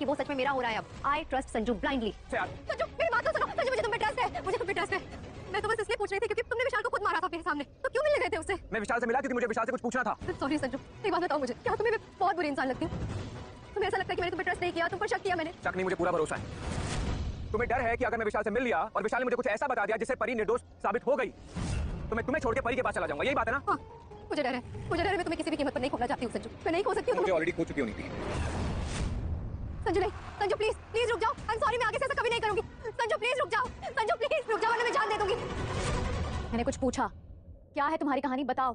कि वो सच में मेरा हो रहा है अब। I trust Sanju blindly. Sanju मेरी बात तो सुनो। संजू मुझे तुम पे ट्रस्ट है, मुझे तुम पे ट्रस्ट है। मैं तो बस इसलिए पूछ रही थी क्योंकि तुमने विशाल को खुद मारा था मेरे सामने, तो क्यों मिलने गए थे उससे? मैं विशाल से मिला क्योंकि मुझे विशाल से कुछ पूछना था। सॉरी संजू, एक बात बताओ मुझे, क्या तुम्हें मैं बहुत बुरी इंसान लगती हूँ? तुम्हें ऐसा लगता है कि मैंने तुम पे ट्रस्ट नहीं किया, तुम पर शक किया मैंने? शक नहीं, मुझे पूरा भरोसा है। तुम्हें डर है कि अगर मैं विशाल से मिल लिया और विशाल ने मुझे कुछ ऐसा बता दिया जिससे परी निर्दोष साबित हो गई तो मैं तुम्हें छोड़ के परी के पास चला जाऊंगा, यही बात है ना? हाँ, मुझे डर है, मुझे डर है। मैं तुम्हें किसी भी कीमत पर नहीं खोना चाहती हूँ संजू, मैं नहीं खो सकती हूँ। मुझे ऑलरेडी खो चुकी होनी थी। संजू नहीं, संजू प्लीज प्लीज रुक जाओ। आई एम सॉरी, मैं आगे से ऐसा कभी नहीं करूंगी। संजू प्लीज रुक जाओ, संजू प्लीज रुक जाओ वरना मैं जान दे दूंगी। मैंने कुछ पूछा, क्या है तुम्हारी कहानी बताओ।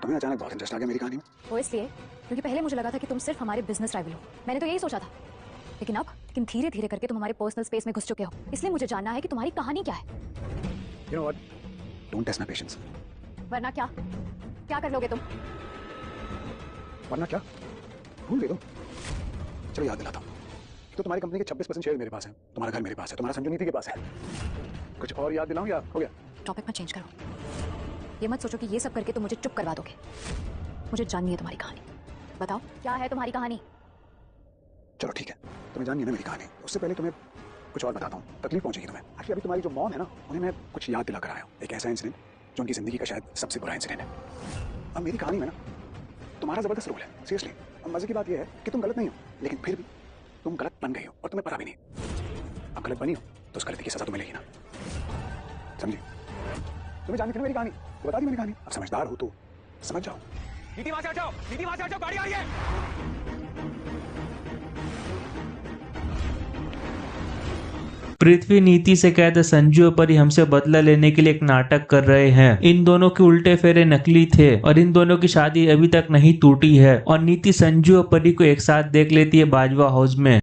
तुम्हें अचानक बहुत इंटरेस्ट आ गया मेरी कहानी में? वो इसलिए क्योंकि पहले मुझे लगा था कि तुम सिर्फ हमारे बिजनेस राइवल हो, मैंने तो यही सोचा था। लेकिन धीरे धीरे करके तुम हमारे पर्सनल स्पेस में घुस चुके हो, इसलिए मुझे जानना है कि तुम्हारी कहानी क्या है। You know what? Don't test my patience. वरना क्या क्या कर लोगे तुम? वरना क्या? भूल गए तो? चलो याद दिलाता हूँ। तो तुम्हारी कंपनी के 26% शेयर मेरे पास है, तुम्हारा घर मेरे पास है, तुम्हारा संजू नीति के पास है। कुछ और याद दिलाऊं या हो गया? टॉपिक मत चेंज करो। ये मत सोचो कि ये सब करके तुम मुझे चुप करवा दोगे। मुझे जाननी है तुम्हारी कहानी। बताओ क्या है तुम्हारी कहानी? चलो ठीक है, तुम्हें जाननी है ना मेरी कहानी। उससे पहले तुम्हें कुछ और बताता हूँ, तकलीफ पहुंचेगी तुम्हें। एक्चुअली अभी तुम्हारी जो मॉम है ना, उन्हें मैं कुछ याद दिला कर आया हूँ। एक ऐसा इंसिडेंट जो उनकी जिंदगी का शायद सबसे बुरा इंसिडेंट है। अब मेरी कहानी में ना तुम्हारा जबरदस्त रोल है, सीरियसली। अब मजे की बात यह है कि तुम गलत नहीं हो, लेकिन फिर भी तुम गलत बन गई हो और तुम्हें पता भी नहीं। अब गलत बनी हो तो उस गलती की सजा तुम्हें लेगी ना, समझी? तुम्हें जाननी थी ना मेरी कहानी, तो बता दी मैंने कहानी। अब समझदार हो तो समझ जाओ। नीति वहां से हटाओ, नीति वहां से हटाओ, गाड़ी आ रही है। पृथ्वी नीति से कहते संजू और परी हमसे बदला लेने के लिए एक नाटक कर रहे हैं। इन दोनों के उल्टे फेरे नकली थे और इन दोनों की शादी अभी तक नहीं टूटी है और नीति संजू और परी को एक साथ देख लेती है बाजवा हाउस में।